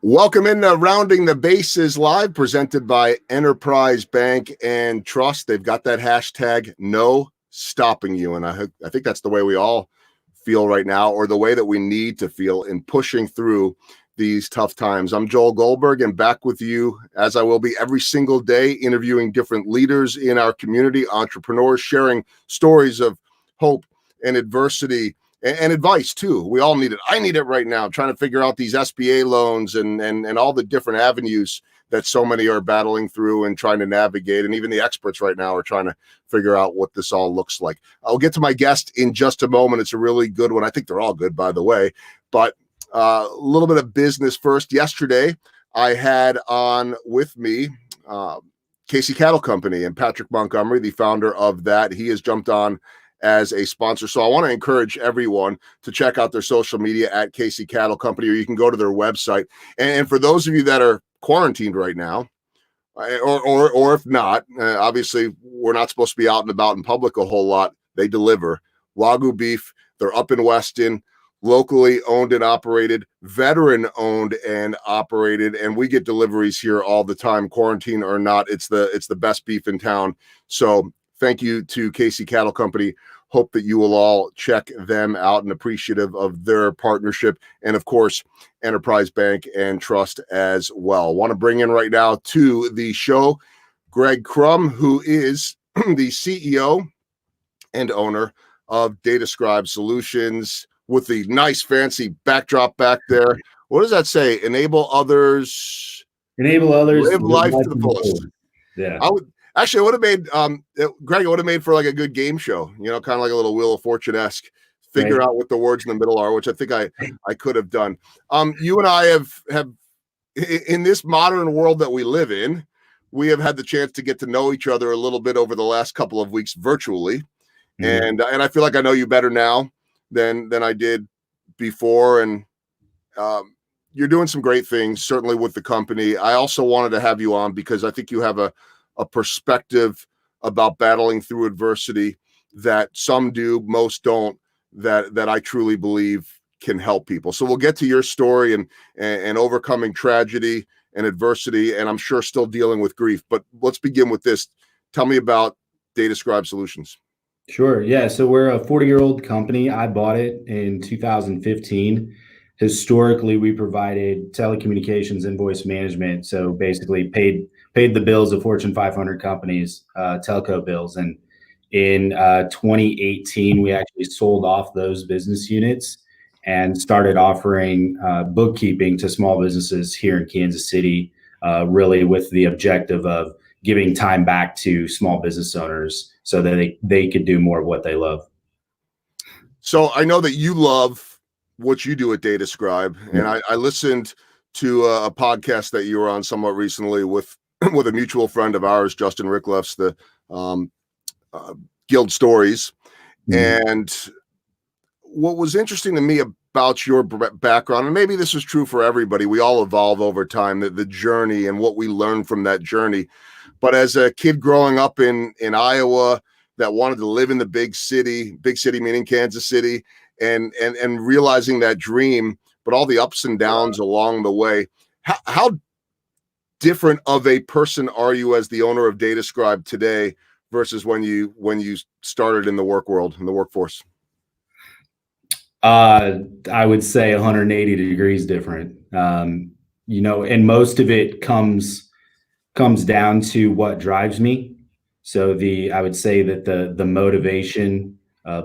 Welcome in Rounding the Bases Live, presented by Enterprise Bank and Trust. They've got that hashtag, no stopping you. And I think that's the way we all feel right now, or the way that we need to feel in pushing through these tough times. I'm Joel Goldberg, and back with you, as I will be every single day, interviewing different leaders in our community, entrepreneurs, sharing stories of hope and adversity and advice too. We all need it. I need it right now. I'm trying to figure out these SBA loans and all the different avenues that so many are battling through and trying to navigate. And even the experts right now are trying to figure out what this all looks like. I'll get to my guest in just a moment. It's a really good one. I think they're all good, by the way, but a little bit of business first. Yesterday, I had on with me Casey Cattle Company and Patrick Montgomery, the founder of that. He has jumped on as a sponsor. So I want to encourage everyone to check out their social media at Casey Cattle Company, or you can go to their website. And for those of you that are quarantined right now, or if not, obviously we're not supposed to be out and about in public a whole lot. They deliver Wagyu beef. They're up in Weston, locally owned and operated, veteran owned and operated, and we get deliveries here all the time, quarantine or not. It's the best beef in town. So thank you to Casey Cattle Company. Hope that you will all check them out and appreciative of their partnership. And of course, Enterprise Bank and Trust as well. Want to bring in right now to the show, Greg Crum, who is the CEO and owner of DataScribe Solutions, with the nice fancy backdrop back there. What does that say? Enable others live life to the fullest. Yeah. Actually, it would have made, Greg, it would have made for like a good game show, kind of like a little Wheel of Fortune-esque, figure out what the words in the middle are, which I think I could have done. You and I have, in this modern world that we live in, we have had the chance to get to know each other a little bit over the last couple of weeks virtually. Mm-hmm. And I feel like I know you better now than I did before. And you're doing some great things, certainly with the company. I also wanted to have you on because I think you have a perspective about battling through adversity that some do, most don't, that I truly believe can help people. So we'll get to your story and overcoming tragedy and adversity, and I'm sure still dealing with grief. But let's begin with this. Tell me about DataScribe Solutions. Sure. Yeah. So we're a 40-year-old company. I bought it in 2015. Historically, we provided telecommunications invoice management. So basically paid the bills of Fortune 500 companies, telco bills. And in 2018, we actually sold off those business units and started offering bookkeeping to small businesses here in Kansas City, really with the objective of giving time back to small business owners so that they could do more of what they love. So I know that you love what you do at DataScribe, and I listened to a podcast that you were on somewhat recently with a mutual friend of ours, Justin Ricklefs, the Guild Stories. Mm-hmm. And what was interesting to me about your background, and maybe this is true for everybody, we all evolve over time, the journey and what we learn from that journey. But as a kid growing up in Iowa that wanted to live in the big city meaning Kansas City, and realizing that dream, but all the ups and downs along the way, how different of a person are you as the owner of DataScribe today versus when you started in the work world, in the workforce? I would say 180 degrees different. And most of it comes down to what drives me. So I would say that the motivation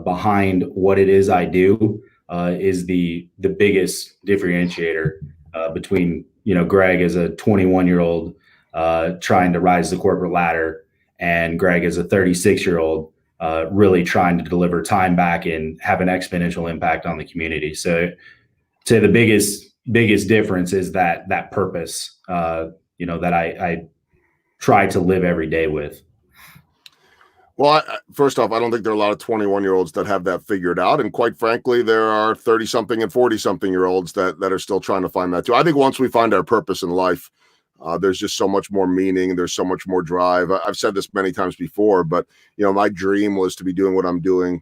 behind what it is I do is the biggest differentiator between Greg as a 21-year-old trying to rise the corporate ladder, and Greg as a 36-year-old really trying to deliver time back and have an exponential impact on the community. So the biggest difference is that purpose, that I try to live every day with. Well, first off, I don't think there are a lot of 21-year-olds that have that figured out. And quite frankly, there are 30-something and 40-something-year-olds that are still trying to find that too. I think once we find our purpose in life, there's just so much more meaning. There's so much more drive. I've said this many times before, but my dream was to be doing what I'm doing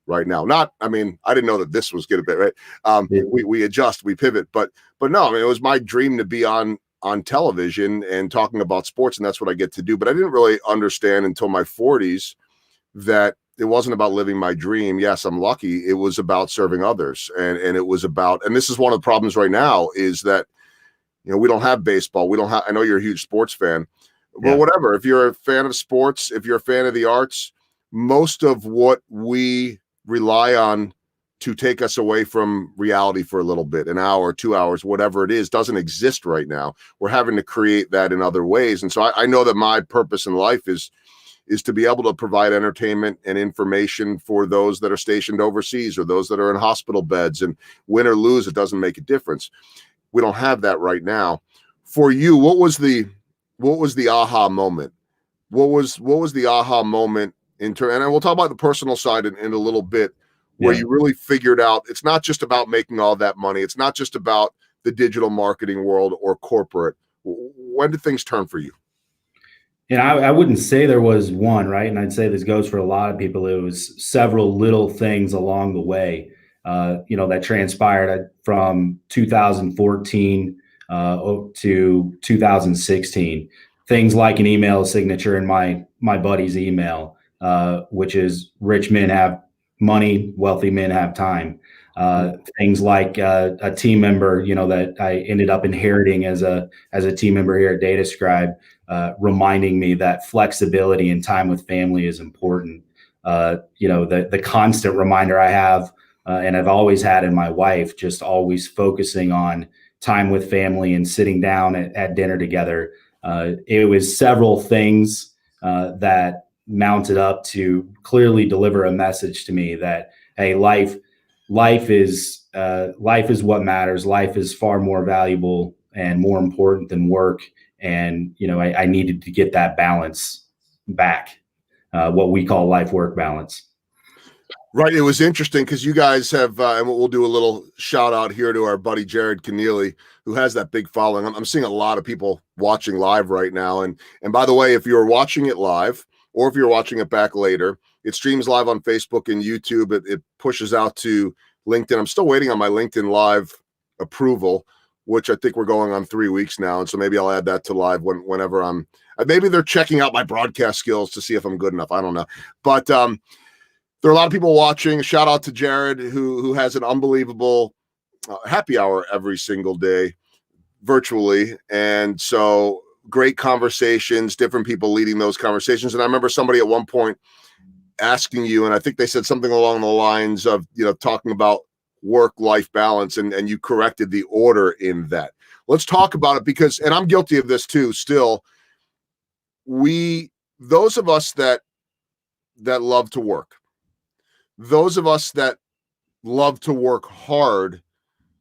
right now. Not, I mean, I didn't know that this was going to be right. We adjust, we pivot, but no, I mean, it was my dream to be on television and talking about sports, and that's what I get to do. But I didn't really understand until my 40s that it wasn't about living my dream. Yes, I'm lucky. It was about serving others, and it was about, and this is one of the problems right now is that, you know, we don't have baseball. We don't have, I know you're a huge sports fan. Well, whatever. If you're a fan of sports, if you're a fan of the arts, most of what we rely on to take us away from reality for a little bit, an hour, 2 hours, whatever it is, doesn't exist right now. We're having to create that in other ways. And so I know that my purpose in life is to be able to provide entertainment and information for those that are stationed overseas or those that are in hospital beds, and win or lose, it doesn't make a difference. We don't have that right now. For you, what was the aha moment? What was the aha moment and we'll talk about the personal side in a little bit, where you really figured out it's not just about making all that money. It's not just about the digital marketing world or corporate. When did things turn for you? And I wouldn't say there was one, right? And I'd say this goes for a lot of people. It was several little things along the way, that transpired from 2014 to 2016. Things like an email signature in my buddy's email, which is rich men have money, wealthy men have time. Things like a team member, that I ended up inheriting as a team member here at DataScribe, reminding me that flexibility and time with family is important. The constant reminder I have, and I've always had in my wife, just always focusing on time with family and sitting down at dinner together. It was several things that mounted up to clearly deliver a message to me that, hey, life is what matters. Life is far more valuable and more important than work. And, I needed to get that balance back, what we call life-work balance. Right. It was interesting because you guys have, and we'll do a little shout out here to our buddy Jared Keneally, who has that big following. I'm seeing a lot of people watching live right now. And by the way, if you're watching it live or if you're watching it back later, it streams live on Facebook and YouTube. It pushes out to LinkedIn. I'm still waiting on my LinkedIn Live approval, which I think we're going on 3 weeks now. And so maybe I'll add that to live whenever maybe they're checking out my broadcast skills to see if I'm good enough. I don't know. But there are a lot of people watching. Shout out to Jared, who has an unbelievable happy hour every single day virtually. And so great conversations, different people leading those conversations. And I remember somebody at one point asking you, and I think they said something along the lines of, talking about work-life balance, and you corrected the order in that. Let's talk about it because, and I'm guilty of this too, still, those of us that love to work, those of us that love to work hard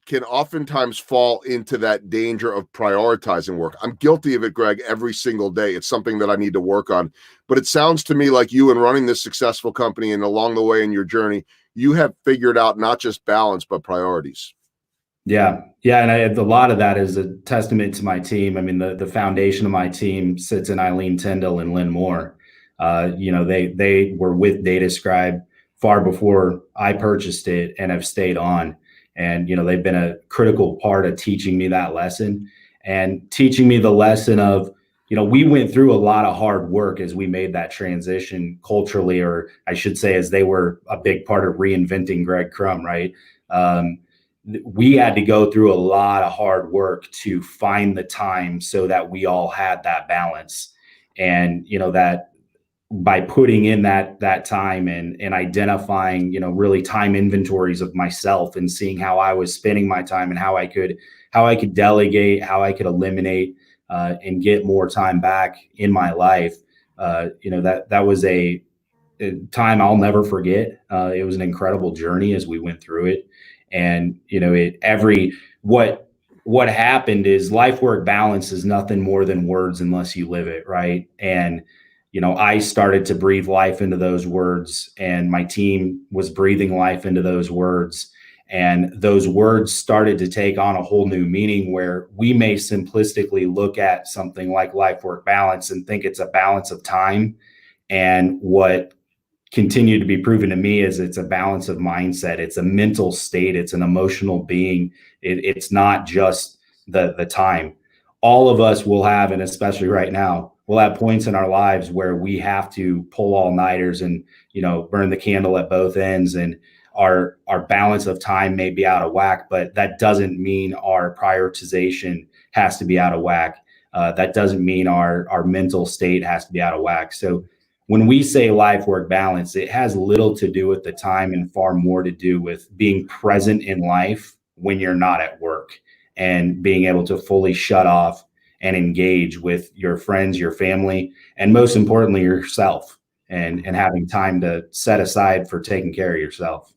can oftentimes fall into that danger of prioritizing work. I'm guilty of it, Greg, every single day. It's something that I need to work on. But it sounds to me like you, in running this successful company and along the way in your journey, you have figured out not just balance, but priorities. Yeah. And a lot of that is a testament to my team. I mean, the foundation of my team sits in Eileen Tyndall and Lynn Moore. They were with DataScribe far before I purchased it and have stayed on. And, they've been a critical part of teaching me that lesson and teaching me the lesson of, we went through a lot of hard work as we made that transition culturally, or I should say, as they were a big part of reinventing Greg Crum, right? We had to go through a lot of hard work to find the time so that we all had that balance. And, that by putting in that time and identifying, really time inventories of myself and seeing how I was spending my time and how I could delegate, how I could eliminate, and get more time back in my life. That was a time I'll never forget. It was an incredible journey as we went through it. And, what happened is life work balance is nothing more than words unless you live it. Right. And, I started to breathe life into those words, and my team was breathing life into those words. And those words started to take on a whole new meaning, where we may simplistically look at something like life work balance and think it's a balance of time. And what continued to be proven to me is it's a balance of mindset. It's a mental state. It's an emotional being. It's not just the time. All of us will have, and especially right now, we'll have points in our lives where we have to pull all nighters and, burn the candle at both ends. And our balance of time may be out of whack, but that doesn't mean our prioritization has to be out of whack. That doesn't mean our mental state has to be out of whack. So when we say life work balance, it has little to do with the time and far more to do with being present in life when you're not at work, and being able to fully shut off and engage with your friends, your family, and most importantly, yourself, and having time to set aside for taking care of yourself.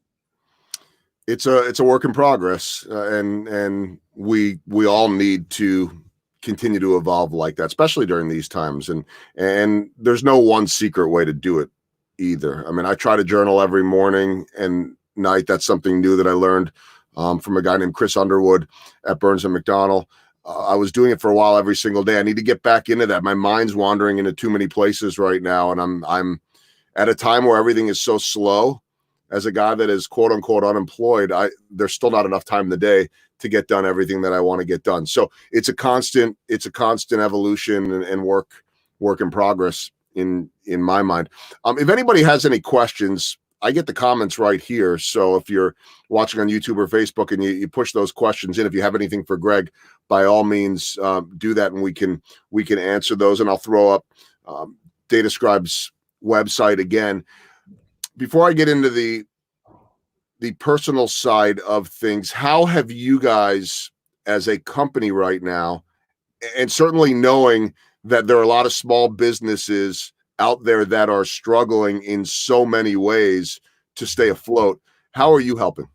It's a work in progress, and we all need to continue to evolve like that, especially during these times. And there's no one secret way to do it either. I mean, I try to journal every morning and night. That's something new that I learned from a guy named Chris Underwood at Burns and McDonnell. I was doing it for a while every single day. I need to get back into that. My mind's wandering into too many places right now, and I'm at a time where everything is so slow. As a guy that is quote unquote unemployed, there's still not enough time in the day to get done everything that I want to get done. So it's a constant evolution and work in progress in my mind. If anybody has any questions, I get the comments right here. So if you're watching on YouTube or Facebook and you push those questions in, if you have anything for Greg, by all means, do that, and we can answer those. And I'll throw up DataScribe's website again. Before I get into the personal side of things, how have you guys as a company right now, and certainly knowing that there are a lot of small businesses out there that are struggling in so many ways to stay afloat, how are you helping?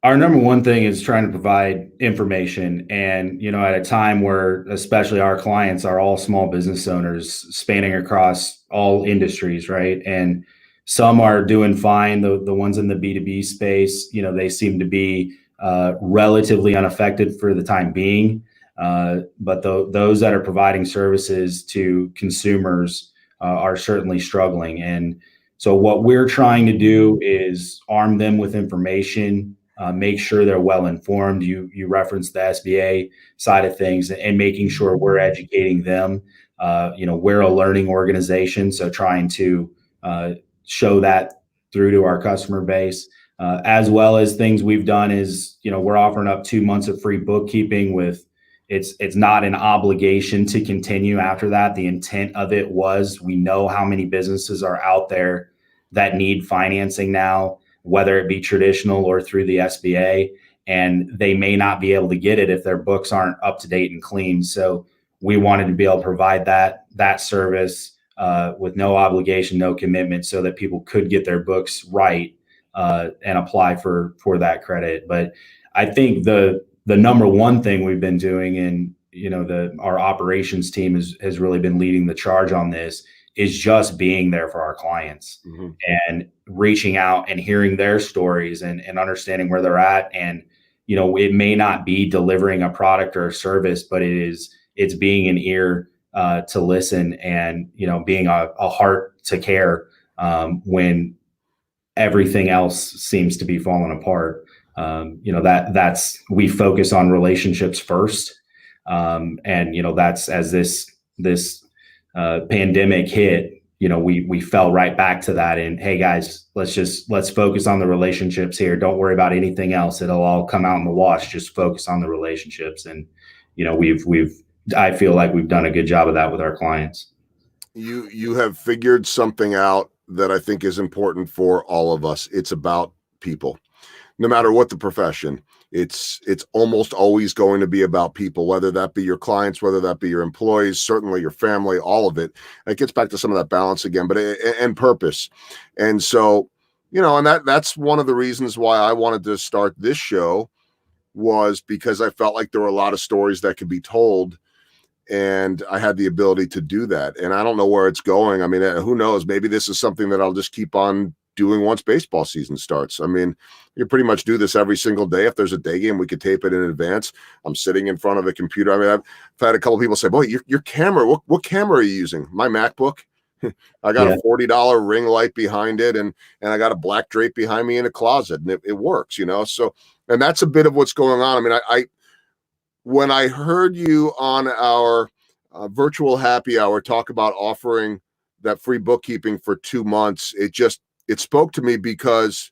Our number one thing is trying to provide information. And, at a time where especially our clients are all small business owners spanning across all industries, right? And some are doing fine. The ones in the B2B space, they seem to be relatively unaffected for the time being. But those that are providing services to consumers are certainly struggling. And so what we're trying to do is arm them with information, make sure they're well informed. You referenced the SBA side of things, and making sure we're educating them. We're a learning organization, so trying to show that through to our customer base, as well as things we've done is, we're offering up 2 months of free bookkeeping with, it's not an obligation to continue after that. The intent of it was, we know how many businesses are out there that need financing now, whether it be traditional or through the SBA, and they may not be able to get it if their books aren't up to date and clean. So we wanted to be able to provide that service with no obligation, no commitment, so that people could get their books right and apply for that credit. But I think the number one thing we've been doing, and our operations team has really been leading the charge on this, is just being there for our clients, mm-hmm. and reaching out and hearing their stories and understanding where they're at. And it may not be delivering a product or a service, but it's being an ear to listen, and being a heart to care when everything else seems to be falling apart. That's we focus on relationships first, and that's as this pandemic hit. We fell right back to that, and hey guys, let's focus on the relationships here. Don't worry about anything else; it'll all come out in the wash. Just focus on the relationships, and I feel like we've done a good job of that with our clients. You have figured something out that I think is important for all of us. It's about people. No matter what the profession, it's almost always going to be about people, whether that be your clients, whether that be your employees, certainly your family, all of it. It gets back to some of that balance again, but and purpose. And so, and that's one of the reasons why I wanted to start this show, was because I felt like there were a lot of stories that could be told, and I had the ability to do that. And I don't know where it's going. I mean, who knows? Maybe this is something that I'll just keep on doing once baseball season starts. I mean, you pretty much do this every single day. If there's a day game, we could tape it in advance. I'm sitting in front of a computer. I mean, I've had a couple of people say, boy, your camera, what camera are you using? My MacBook. I got a $40 ring light behind it, and I got a black drape behind me in a closet, and it works, you know. So, and that's a bit of what's going on. I mean, I when I heard you on our virtual happy hour talk about offering that free bookkeeping for 2 months, it spoke to me, because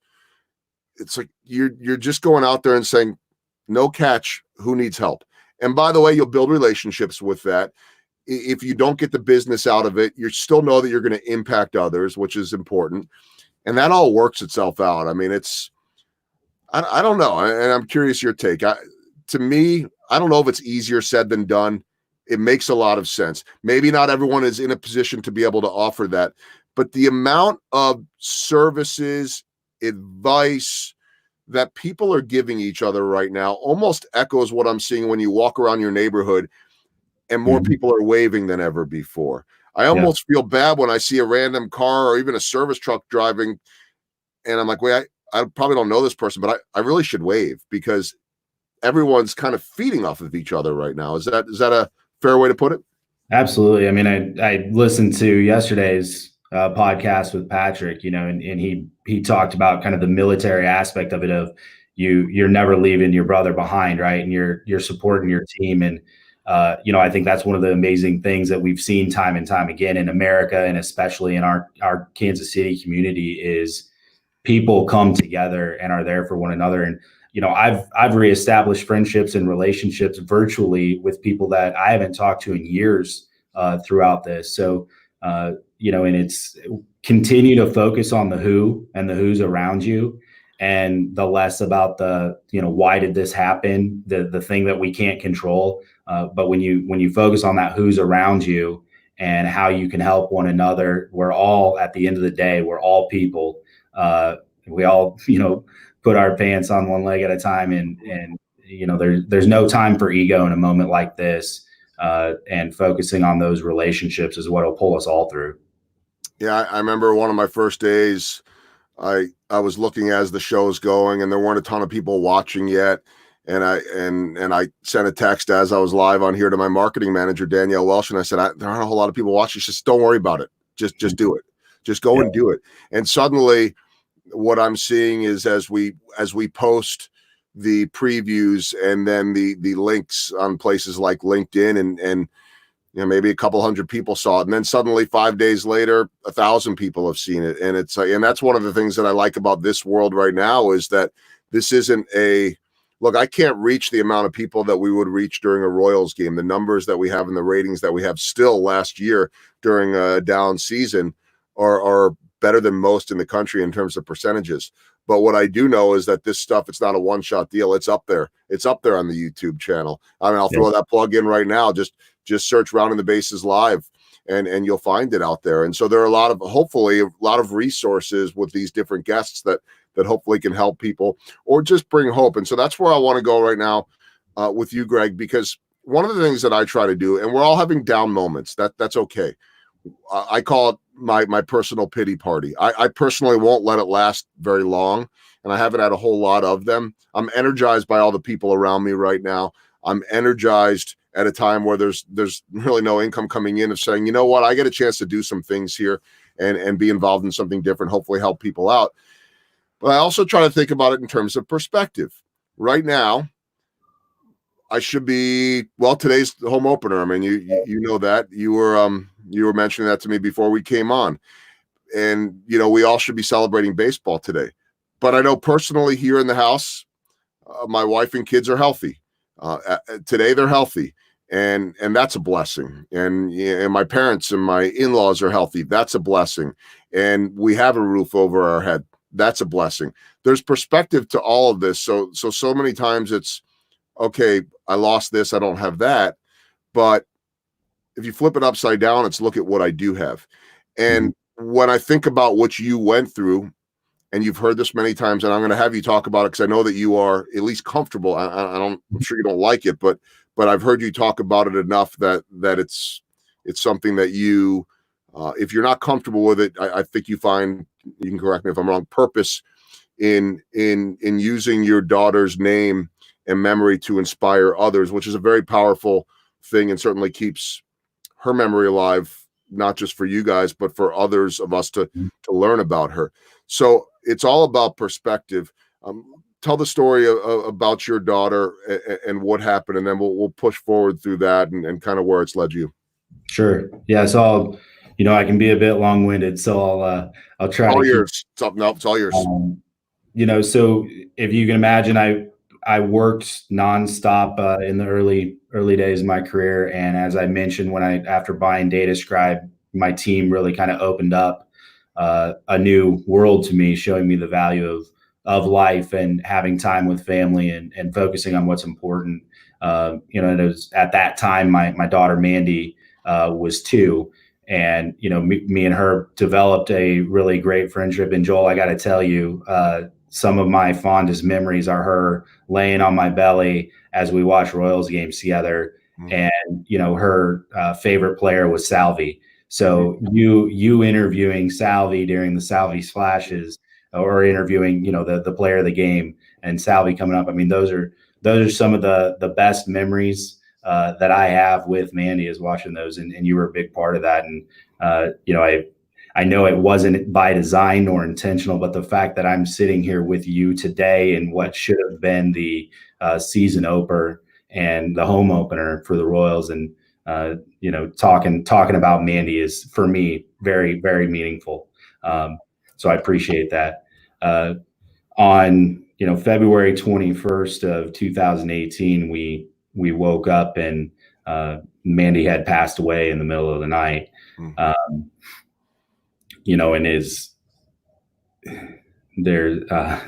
it's like you're just going out there and saying, no catch, who needs help? And by the way, you'll build relationships with that. If you don't get the business out of it, you still know that you're going to impact others, which is important. And that all works itself out. I mean, I don't know. And I'm curious your take. To me, I don't know if it's easier said than done. It makes a lot of sense. Maybe not everyone is in a position to be able to offer that, but the amount of services, advice that people are giving each other right now almost echoes what I'm seeing when you walk around your neighborhood and more people are waving than ever before. I almost feel bad when I see a random car or even a service truck driving, and I'm like, wait, I probably don't know this person, but I really should wave, because everyone's kind of feeding off of each other right now. Is that a fair way to put it? Absolutely. I mean, I listened to yesterday's podcast with Patrick, you know, and he talked about kind of the military aspect of it, of you're never leaving your brother behind, right? And you're supporting your team. And you know, I think that's one of the amazing things that we've seen time and time again in America, and especially in our Kansas City community, is people come together and are there for one another. And you know, I've reestablished friendships and relationships virtually with people that I haven't talked to in years throughout this. So you know, and it's continue to focus on the who and the who's around you, and the less about the, you know, why did this happen, the thing that we can't control. But when you focus on that who's around you and how you can help one another, we're all, at the end of the day, we're all people. We all, you know, put our pants on one leg at a time, and you know, there's no time for ego in a moment like this, and focusing on those relationships is what will pull us all through. Yeah, I remember one of my first days, I was looking as the show's going, and there weren't a ton of people watching yet. And I sent a text as I was live on here to my marketing manager, Danielle Welsh, and I said, there aren't a whole lot of people watching. She says, don't worry about it. Just do it. Just go and do it. And suddenly what I'm seeing is, as we post the previews and then the links on places like LinkedIn, and you know, maybe a couple hundred people saw it, and then suddenly 5 days later 1,000 people have seen it. And it's and that's one of the things that I like about this world right now, is that this isn't a look. I can't reach the amount of people that we would reach during a Royals game. The numbers that we have and the ratings that we have still last year during a down season are better than most in the country in terms of percentages. But what I do know is that this stuff, it's not a one-shot deal. It's up there. It's up there on the YouTube channel. I mean, I'll throw that plug in right now. Just search Rounding the Bases Live, and you'll find it out there. And so there are hopefully a lot of resources with these different guests that hopefully can help people or just bring hope. And so that's where I want to go right now with you, Greg, because one of the things that I try to do, and we're all having down moments, that's okay. I call it my personal pity party. I personally won't let it last very long, and I haven't had a whole lot of them. I'm energized by all the people around me right now. I'm energized at a time where there's really no income coming in, of saying, you know what, I get a chance to do some things here and be involved in something different, hopefully help people out. But I also try to think about it in terms of perspective. Right now, I should be, well, today's the home opener. I mean, you know that. You were mentioning that to me before we came on. And, you know, we all should be celebrating baseball today. But I know personally here in the house, my wife and kids are healthy. Today they're healthy. And that's a blessing. And my parents and my in-laws are healthy. That's a blessing. And we have a roof over our head. That's a blessing. There's perspective to all of this. So many times it's, okay, I lost this, I don't have that. But if you flip it upside down, it's look at what I do have. And when I think about what you went through, and you've heard this many times, and I'm going to have you talk about it because I know that you are at least comfortable. I'm sure you don't like it, but I've heard you talk about it enough that it's something that you, if you're not comfortable with it, I think you find, you can correct me if I'm wrong, purpose in using your daughter's name and memory to inspire others, which is a very powerful thing, and certainly keeps her memory alive not just for you guys, but for others of us to learn about her. So it's all about perspective. Tell the story about your daughter and what happened, and then we'll push forward through that and kind of where it's led you. Sure. Yeah. So I can be a bit long-winded, so I'll try All to keep. yours. It's all yours. So if you can imagine, I worked nonstop in the early days of my career, and as I mentioned, after buying DataScribe, my team really kind of opened up a new world to me, showing me the value of life and having time with family and focusing on what's important. It was at that time my daughter Mandy was 2. And, me and her developed a really great friendship. And Joel, I got to tell you, some of my fondest memories are her laying on my belly as we watch Royals games together. And, her favorite player was Salvi. So you interviewing Salvi during the Salvi splashes, or interviewing, the player of the game, and Salvi coming up. I mean, those are some of the best memories that I have with Mandy, is watching those, and you were a big part of that. And I know it wasn't by design or intentional, but the fact that I'm sitting here with you today in what should have been the season opener and the home opener for the Royals, and talking about Mandy is, for me, very, very meaningful. So I appreciate that. On February 21st of 2018, we woke up and Mandy had passed away in the middle of the night. And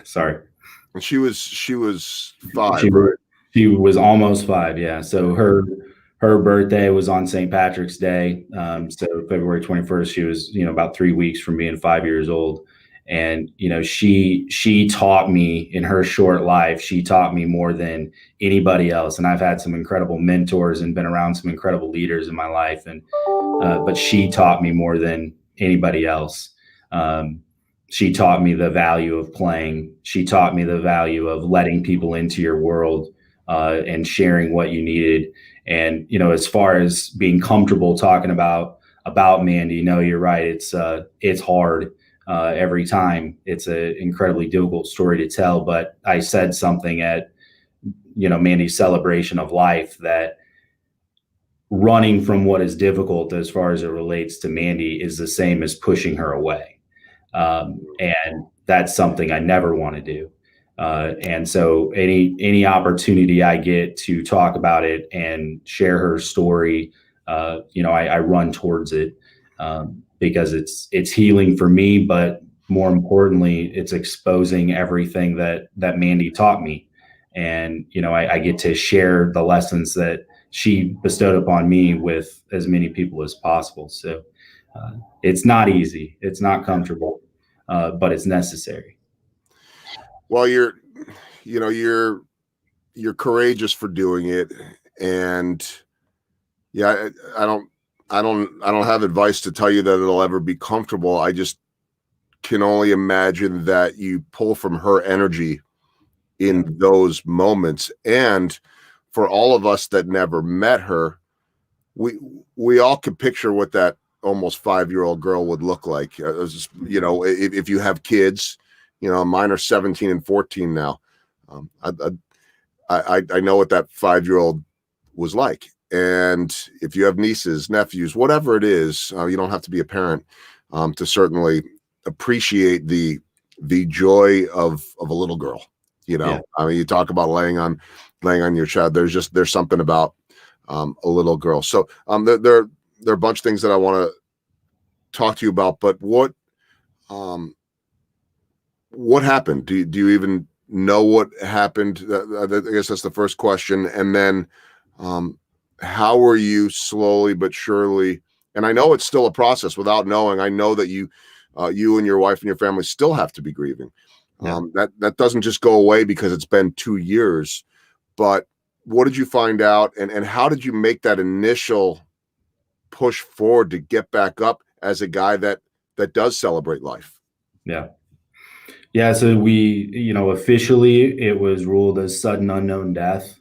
sorry. And she was 5, right? She was almost 5. Yeah. So her birthday was on St. Patrick's Day. So February 21st, she was, about 3 weeks from being 5 years old. And, she taught me, in her short life, she taught me more than anybody else. And I've had some incredible mentors and been around some incredible leaders in my life. And, but she taught me more than anybody else. She taught me the value of playing. She taught me the value of letting people into your world, and sharing what you needed. And, as far as being comfortable talking about Mandy, you're right. It's hard. Every time. It's an incredibly difficult story to tell, but I said something at, Mandy's celebration of life, that running from what is difficult as far as it relates to Mandy is the same as pushing her away. And that's something I never want to do. And so any opportunity I get to talk about it and share her story, I run towards it. Because it's healing for me, but more importantly, it's exposing everything that Mandy taught me. And, I get to share the lessons that she bestowed upon me with as many people as possible. So it's not easy. It's not comfortable, but it's necessary. Well, you're courageous for doing it. And yeah, I don't have advice to tell you that it'll ever be comfortable. I just can only imagine that you pull from her energy in those moments. And for all of us that never met her, we all could picture what that almost 5-year-old girl would look like. If you have kids, mine are 17 and 14 now. I know what that 5-year-old was like. And if you have nieces, nephews, whatever it is, you don't have to be a parent to certainly appreciate the joy of a little girl. I mean, you talk about laying on your child. There's something about a little girl. So there are a bunch of things that I want to talk to you about. But what happened? Do you even know what happened? I guess that's the first question. And then how were you slowly but surely, and I know it's still a process without knowing, I know that you and your wife and your family still have to be grieving. That doesn't just go away because it's been 2 years. But what did you find out, and how did you make that initial push forward to get back up as a guy that does celebrate life? So we, officially it was ruled as sudden unknown death.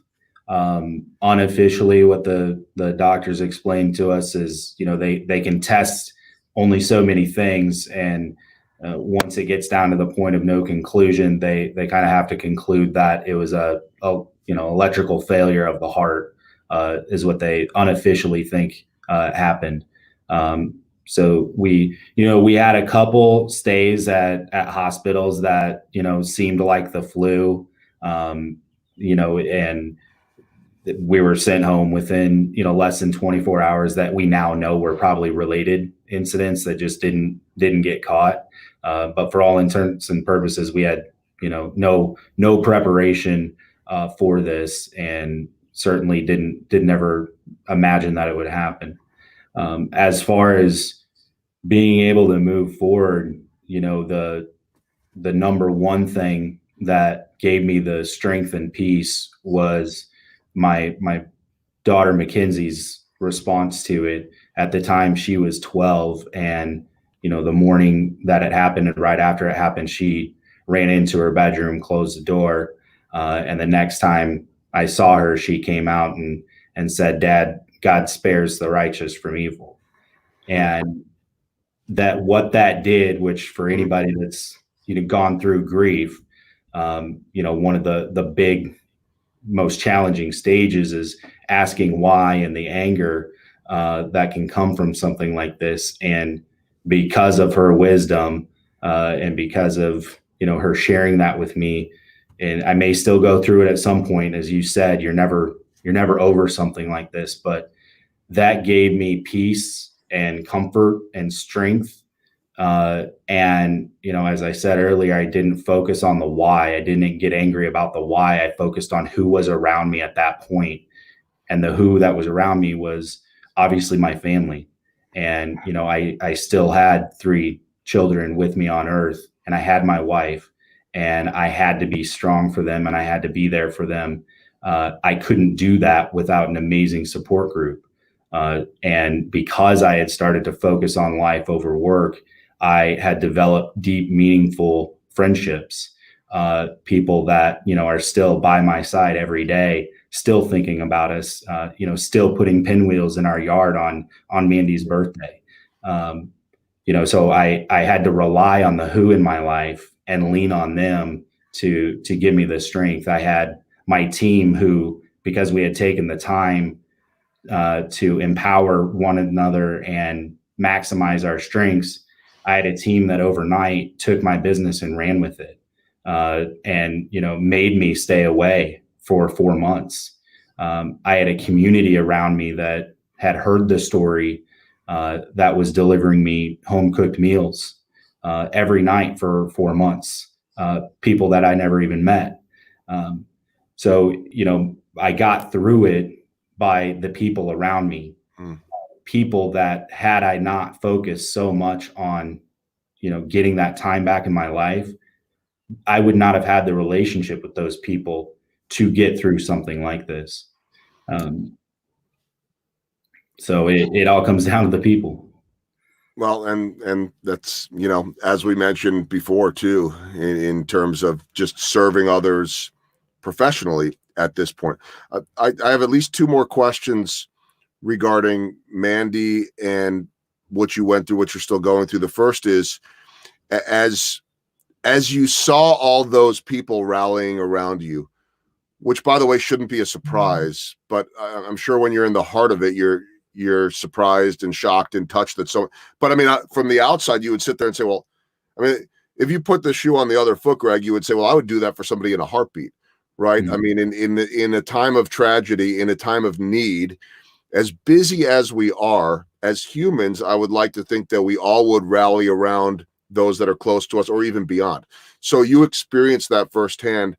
Unofficially, what the doctors explained to us is, they can test only so many things, and once it gets down to the point of no conclusion, they kind of have to conclude that it was a electrical failure of the heart, is what they unofficially think happened. So we had a couple stays at hospitals that seemed like the flu, and we were sent home within less than 24 hours that we now know were probably related incidents that just didn't get caught. But for all intents and purposes, we had no preparation for this, and certainly didn't ever imagine that it would happen. As far as being able to move forward, the number one thing that gave me the strength and peace was my daughter Mackenzie's response to it. At the time, she was 12, and the morning that it happened, and right after it happened, she ran into her bedroom, closed the door, and the next time I saw her, she came out and said, "Dad, God spares the righteous from evil." And that what that did, which for anybody that's gone through grief, one of the big most challenging stages is asking why, and the anger that can come from something like this. And because of her wisdom, and because of her sharing that with me, and I may still go through it at some point, as you said, you're never over something like this, but that gave me peace and comfort and strength. And as I said earlier, I didn't focus on the why. I didn't get angry about the why. I focused on who was around me at that point. And the who that was around me was obviously my family. And, I still had 3 children with me on earth, and I had my wife, and I had to be strong for them, and I had to be there for them. I couldn't do that without an amazing support group. And because I had started to focus on life over work, I had developed deep, meaningful friendships, people that, are still by my side every day, still thinking about us, still putting pinwheels in our yard on Mandy's birthday. So I had to rely on the who in my life and lean on them to give me the strength. I had my team who, because we had taken the time to empower one another and maximize our strengths, I had a team that overnight took my business and ran with it, and made me stay away for 4 months. I had a community around me that had heard the story, that was delivering me home cooked meals every night for 4 months. People that I never even met. So I got through it by the people around me. People that, had I not focused so much on, getting that time back in my life, I would not have had the relationship with those people to get through something like this. So it all comes down to the people. Well, and that's, as we mentioned before too, in terms of just serving others professionally at this point. I have at least 2 more questions regarding Mandy and what you went through, what you're still going through. The first is, as you saw all those people rallying around you, which by the way shouldn't be a surprise, but I'm sure when you're in the heart of it, you're surprised and shocked and touched that so. But I mean, from the outside, you would sit there and say, well, I mean, if you put the shoe on the other foot, Greg, you would say, well, I would do that for somebody in a heartbeat, right? Mm-hmm. I mean, in a time of tragedy, in a time of need, as busy as we are as humans, I would like to think that we all would rally around those that are close to us or even beyond. So you experienced that firsthand.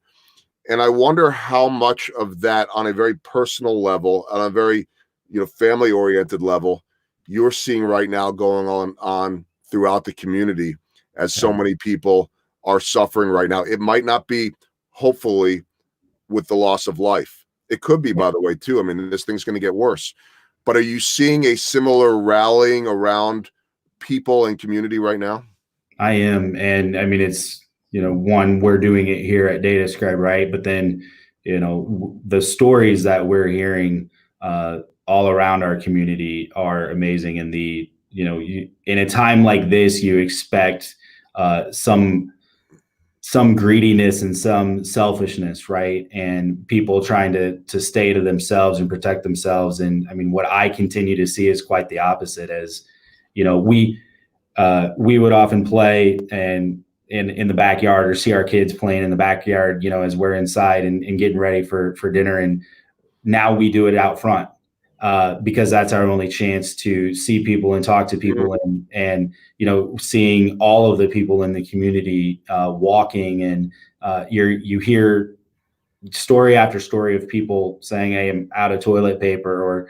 And I wonder how much of that on a very personal level, on a very, family oriented level, you're seeing right now going on throughout the community, as so many people are suffering right now. It might not be, hopefully, with the loss of life. It could be, by the way, too. I mean, this thing's going to get worse. But are you seeing a similar rallying around people and community right now? I am. And I mean, it's, one, we're doing it here at DataScribe, right? But then, the stories that we're hearing all around our community are amazing. And in a time like this, you expect some greediness and some selfishness, right? And people trying to stay to themselves and protect themselves. And I mean, what I continue to see is quite the opposite. As we would often play and in the backyard, or see our kids playing in the backyard, as we're inside and getting ready for dinner. And now we do it out front because that's our only chance to see people and talk to people, and seeing all of the people in the community walking, and you hear story after story of people saying, "Hey, I'm out of toilet paper," or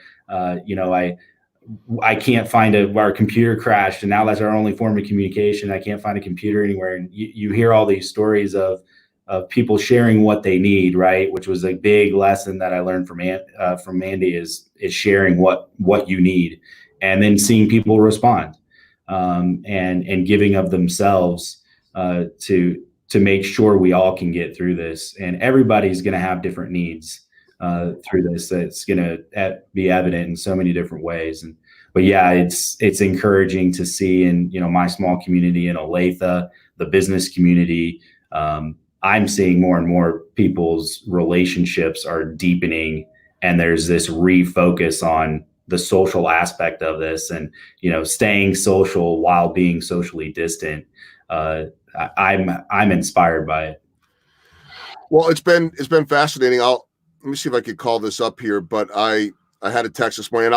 I can't find our computer crashed, and now that's our only form of communication. I can't find a computer anywhere. And you hear all these stories of people sharing what they need, right? Which was a big lesson that I learned from Mandy is sharing what you need, and then seeing people respond, and giving of themselves to make sure we all can get through this. And everybody's going to have different needs through this. That's going to be evident in so many different ways. But yeah, it's encouraging to see in my small community in Olathe, the business community. I'm seeing more and more people's relationships are deepening, and there's this refocus on the social aspect of this, and staying social while being socially distant. I'm inspired by it. Well, it's been fascinating. Let me see if I could call this up here, but I had a text this morning, and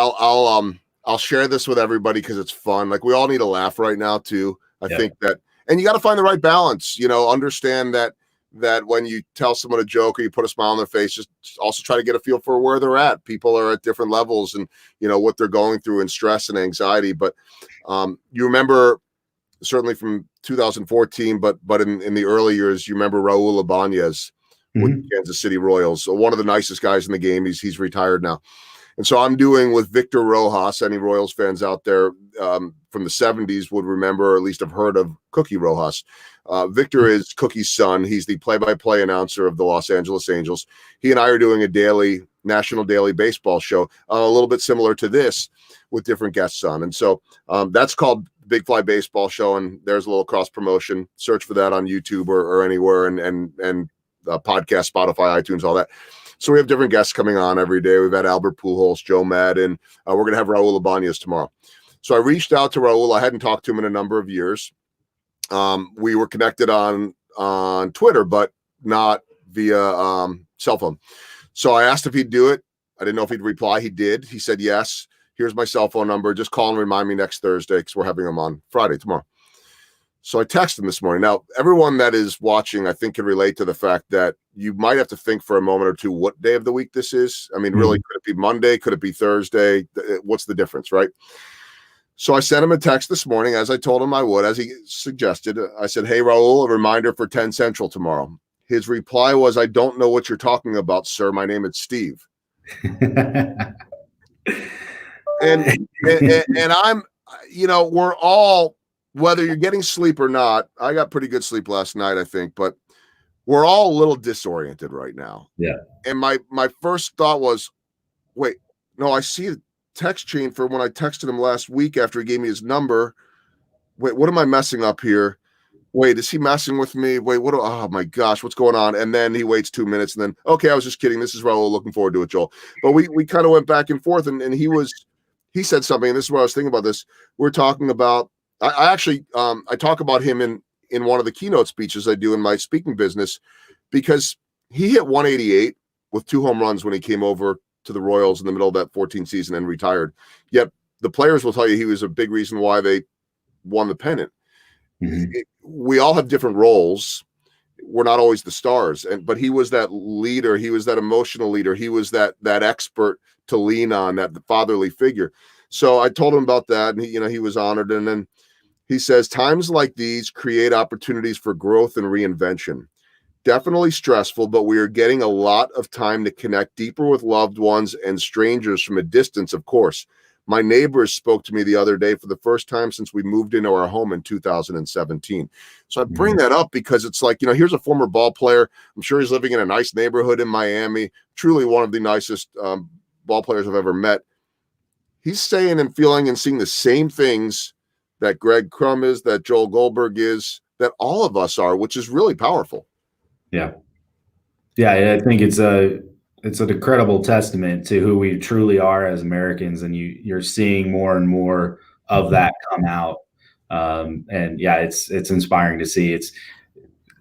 I'll share this with everybody because it's fun. Like, we all need a laugh right now too. I think that, and you got to find the right balance. Understand that when you tell someone a joke or you put a smile on their face, just also try to get a feel for where they're at. People are at different levels, and what they're going through, and stress and anxiety. But you remember, certainly from 2014, but in the early years, you remember Raul Ibanez with the Kansas City Royals. So one of the nicest guys in the game. He's retired now. And so I'm doing with Victor Rojas. Any Royals fans out there from the 70s would remember, or at least have heard of Cookie Rojas. Victor is Cookie's son. He's the play-by-play announcer of the Los Angeles Angels. He and I are doing a national daily baseball show, a little bit similar to this, with different guests on. And so that's called Big Fly Baseball Show, and there's a little cross promotion. Search for that on YouTube or anywhere, and podcast, Spotify, iTunes, all that. So we have different guests coming on every day. We've had Albert Pujols, Joe Madden. We're going to have Raul Ibanez tomorrow. So I reached out to Raul. I hadn't talked to him in a number of years. We were connected on Twitter, but not via cell phone. So I asked if he'd do it. I didn't know if he'd reply. He did. He said, yes, here's my cell phone number. Just call and remind me next Thursday, because we're having him on Friday, tomorrow. So I texted him this morning. Now, everyone that is watching, I think, can relate to the fact that you might have to think for a moment or two what day of the week this is. I mean, really, could it be Monday? Could it be Thursday? What's the difference, right? So I sent him a text this morning, as I told him I would, as he suggested. I said, hey, Raul, a reminder for 10 Central tomorrow. His reply was, I don't know what you're talking about, sir. My name is Steve. and I'm, we're all, whether you're getting sleep or not, I got pretty good sleep last night, I think, but we're all a little disoriented right now. Yeah. And my first thought was, wait, no, I see the text chain for when I texted him last week after he gave me his number. Wait, what am I messing up here? Wait, is he messing with me? Wait, oh my gosh, what's going on? And then he waits 2 minutes, and then, okay, I was just kidding. This is Raul. Looking forward to it, Joel. But we kind of went back and forth, and he said something, and this is what I was thinking about this. We're talking about, I actually talk about him in one of the keynote speeches I do in my speaking business, because he hit 188 with 2 home runs when he came over to the Royals in the middle of that 14 season and retired. Yet the players will tell you he was a big reason why they won the pennant. We all have different roles. We're not always the stars, but he was that leader. He was that emotional leader. He was that expert to lean on, that fatherly figure. So I told him about that, and he was honored. And then he says, times like these create opportunities for growth and reinvention. Definitely stressful, but we are getting a lot of time to connect deeper with loved ones and strangers from a distance, of course. My neighbors spoke to me the other day for the first time since we moved into our home in 2017. So I bring that up because it's like, here's a former ball player. I'm sure he's living in a nice neighborhood in Miami, truly one of the nicest ball players I've ever met. He's saying and feeling and seeing the same things that Greg Crum is, that Joel Goldberg is, that all of us are, which is really powerful. Yeah. Yeah, I think it's an incredible testament to who we truly are as Americans, and you're seeing more and more of that come out. And yeah, it's inspiring to see.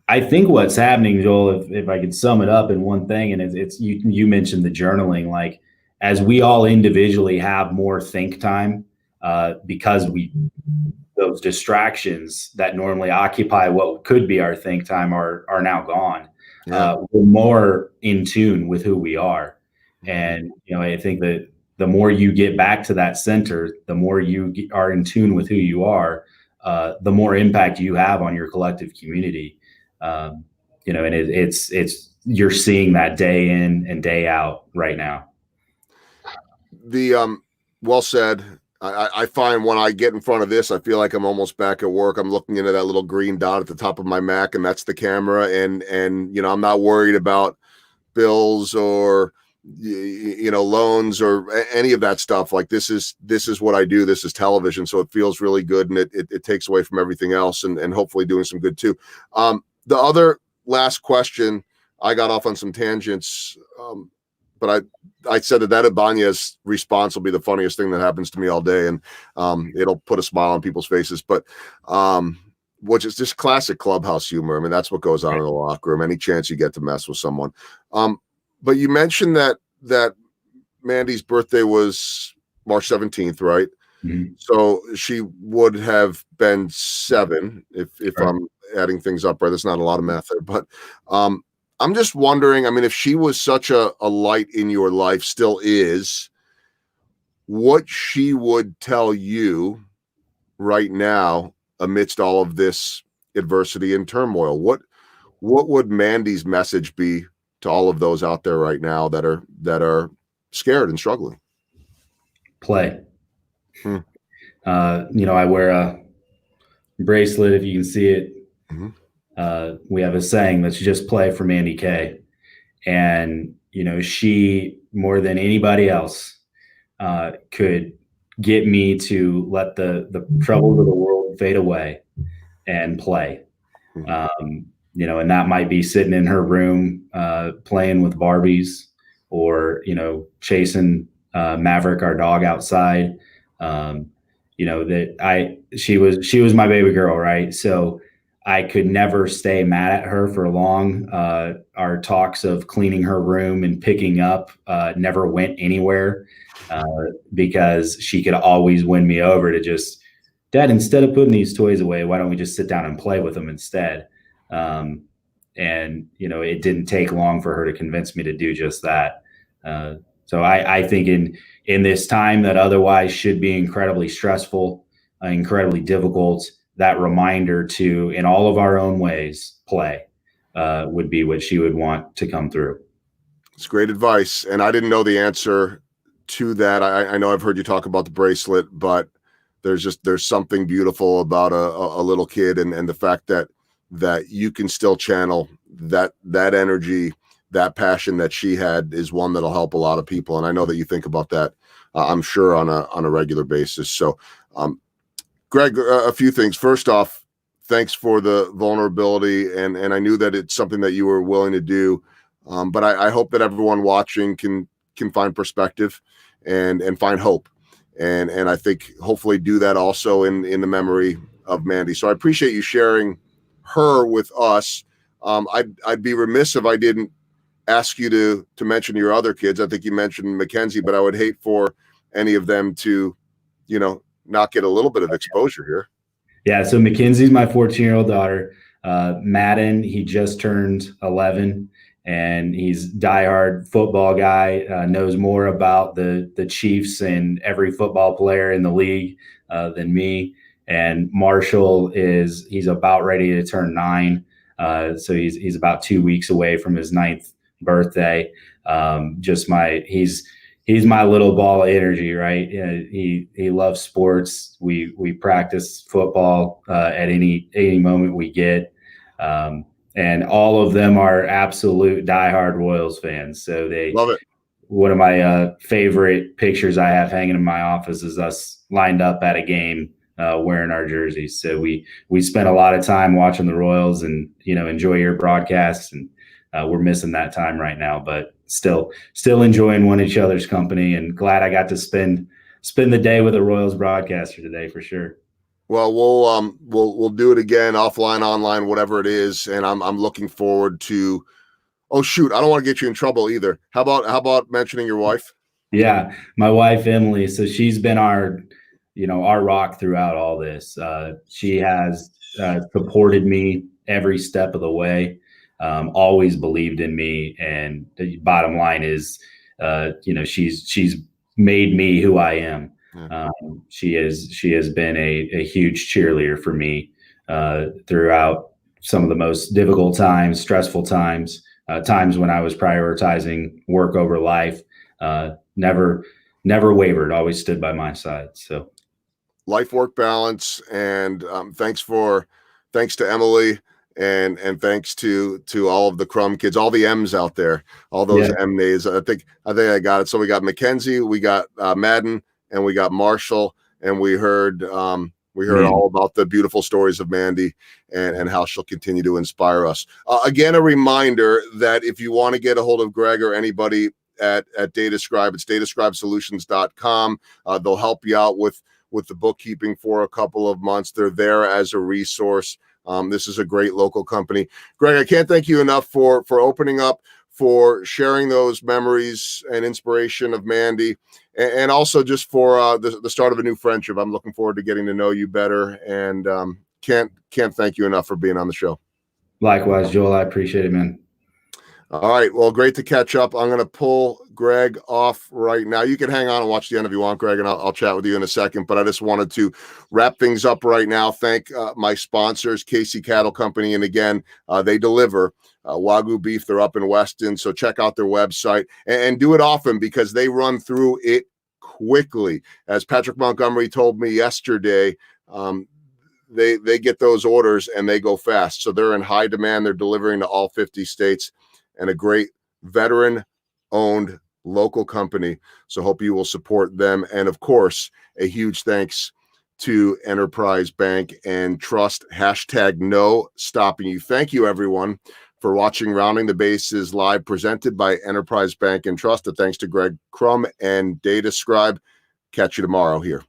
I think what's happening, Joel, if I could sum it up in one thing, and it's you mentioned the journaling, like as we all individually have more think time, because those distractions that normally occupy what could be our think time are now gone. Yeah. We're more in tune with who we are. And, I think that the more you get back to that center, the more you are in tune with who you are, the more impact you have on your collective community. And it's you're seeing that day in and day out right now. Well said. I find when I get in front of this, I feel like I'm almost back at work. I'm looking into that little green dot at the top of my Mac, and that's the camera. And I'm not worried about bills or loans or any of that stuff. Like this is what I do. This is television, so it feels really good, and it takes away from everything else, and hopefully doing some good too. The other last question, I got off on some tangents. But I said that Ibanez response will be the funniest thing that happens to me all day, and it'll put a smile on people's faces. But which is just classic clubhouse humor. I mean, that's what goes on in the locker room. Any chance you get to mess with someone. But you mentioned that Mandy's birthday was March 17th, right? Mm-hmm. So she would have been 7 if I'm adding things up right. There's not a lot of math there, but I'm just wondering, I mean, if she was such a light in your life, still is, what she would tell you right now amidst all of this adversity and turmoil. What would Mandy's message be to all of those out there right now that are scared and struggling? Play. I wear a bracelet, if you can see it. Mm-hmm. We have a saying that's just play for Mandy Kay. And, she, more than anybody else, could get me to let the troubles of the world fade away and play. And that might be sitting in her room, playing with Barbies, or, chasing Maverick, our dog, outside. She was my baby girl, right? So I could never stay mad at her for long. Our talks of cleaning her room and picking up never went anywhere, because she could always win me over to just, Dad, instead of putting these toys away, why don't we just sit down and play with them instead? And it didn't take long for her to convince me to do just that. So I think in this time that otherwise should be incredibly stressful, incredibly difficult, that reminder to, in all of our own ways, play would be what she would want to come through. It's great advice. And I didn't know the answer to that. I know I've heard you talk about the bracelet, but there's something beautiful about a little kid, and the fact that you can still channel that energy, that passion that she had, is one that'll help a lot of people. And I know that you think about that, I'm sure, on a regular basis. So, Greg, a few things. First off, thanks for the vulnerability, and I knew that it's something that you were willing to do. But I hope that everyone watching can find perspective and find hope, and I think hopefully do that also in the memory of Mandy. So I appreciate you sharing her with us. I'd be remiss if I didn't ask you to mention your other kids. I think you mentioned Mackenzie, but I would hate for any of them to, not get a little bit of exposure here. Yeah. So Mackenzie's my 14-year-old daughter. Madden, he just turned 11, and he's diehard football guy, knows more about the Chiefs and every football player in the league than me. And Marshall he's about ready to turn 9. So he's about 2 weeks away from his 9th birthday. he's my little ball of energy, right? He loves sports. We practice football at any moment we get, and all of them are absolute diehard Royals fans. So Love it. one of my favorite pictures I have hanging in my office is us lined up at a game wearing our jerseys. So we spent a lot of time watching the Royals, and enjoy your broadcasts, and we're missing that time right now, but still enjoying one each other's company, and glad I got to spend the day with a Royals broadcaster today for sure. Well, we'll do it again, offline, online, whatever it is, and I'm looking forward to. Oh shoot, I don't want to get you in trouble either. How about mentioning your wife? Yeah, my wife Emily. So she's been our rock throughout all this. She has supported me every step of the way. Always believed in me, and the bottom line is, she's made me who I am. Yeah. She has been a huge cheerleader for me throughout some of the most difficult times, stressful times, times when I was prioritizing work over life. Never wavered, always stood by my side. So Life work balance, and thanks to Emily, and thanks to all of the Crum kids, all the M's out there, all those M nays. I think I got it. So we got Mackenzie, we got Madden, and we got Marshall, and we heard all about the beautiful stories of Mandy and how she'll continue to inspire us. Again, a reminder that if you want to get a hold of Greg or anybody at DataScribe, it's datascribesolutions.com. They'll help you out with the bookkeeping for a couple of months. They're there as a resource. This is a great local company. Greg, I can't thank you enough for opening up, for sharing those memories and inspiration of Mandy, and also just for the start of a new friendship. I'm looking forward to getting to know you better, and can't thank you enough for being on the show. Likewise, Joel, I appreciate it, man. All right. Well, great to catch up. I'm going to pull Greg off right now. You can hang on and watch the end if you want, Greg, and I'll chat with you in a second. But I just wanted to wrap things up right now. Thank my sponsors, Casey Cattle Company. And again, they deliver Wagyu beef. They're up in Weston. So check out their website and do it often, because they run through it quickly. As Patrick Montgomery told me yesterday, they get those orders and they go fast. So they're in high demand. They're delivering to all 50 states. And a great veteran-owned local company. So hope you will support them. And of course, a huge thanks to Enterprise Bank and Trust. #no stopping you. Thank you, everyone, for watching Rounding the Bases live, presented by Enterprise Bank and Trust. And thanks to Greg Crum and DataScribe. Catch you tomorrow here.